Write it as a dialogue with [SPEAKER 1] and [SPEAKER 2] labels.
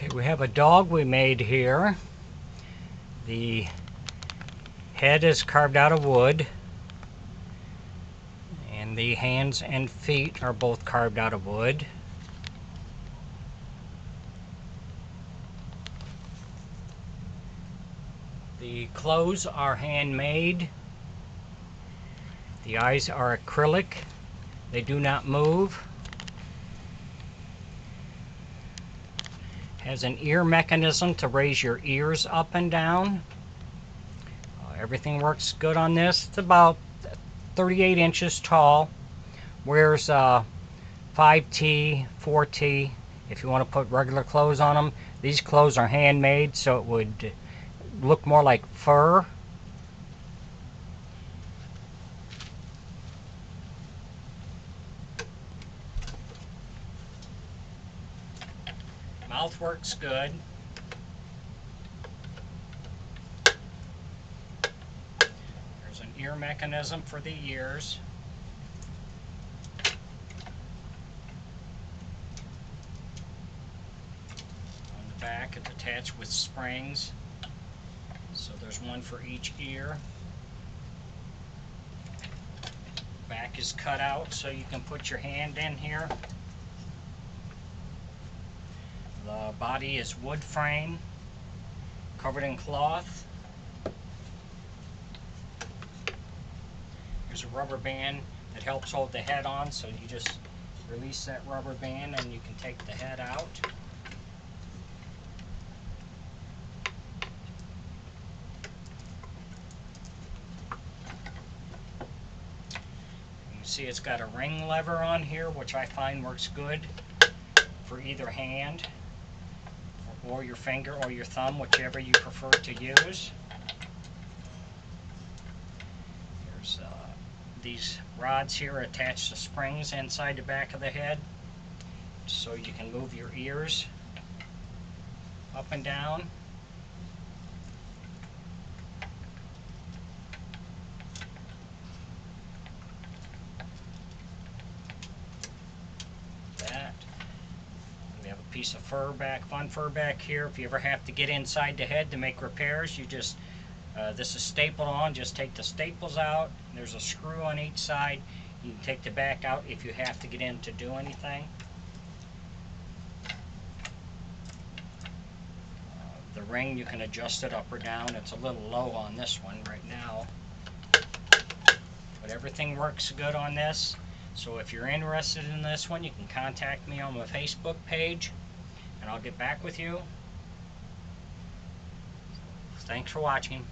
[SPEAKER 1] Okay, we have a dog we made here. The head is carved out of wood, and the hands and feet are both carved out of wood. The clothes are handmade. The eyes are acrylic. They do not move. Has an ear mechanism to raise your ears up and down. Everything works good on this. It's about 38 inches tall. Wears 5T, 4T if you want to put regular clothes on them. These clothes are handmade, so it would look more like fur. Mouth works good. There's an ear mechanism for the ears. On the back, it's attached with springs. So there's one for each ear. Back is cut out so you can put your hand in here. The body is wood frame, covered in cloth. There's a rubber band that helps hold the head on, so you just release that rubber band and you can take the head out. You can see it's got a ring lever on here, which I find works good for either hand, or your finger or your thumb, whichever you prefer to use. There's these rods here attached to springs inside the back of the head, so you can move your ears up and down. That. We have a piece of fur back, fun fur back here. If you ever have to get inside the head to make repairs, you just, this is stapled on, just take the staples out. There's a screw on each side. You can take the back out if you have to get in to do anything. The ring, you can adjust it up or down. It's a little low on this one right now, but everything works good on this. So if you're interested in this one, you can contact me on my Facebook page and I'll get back with you. Thanks for watching.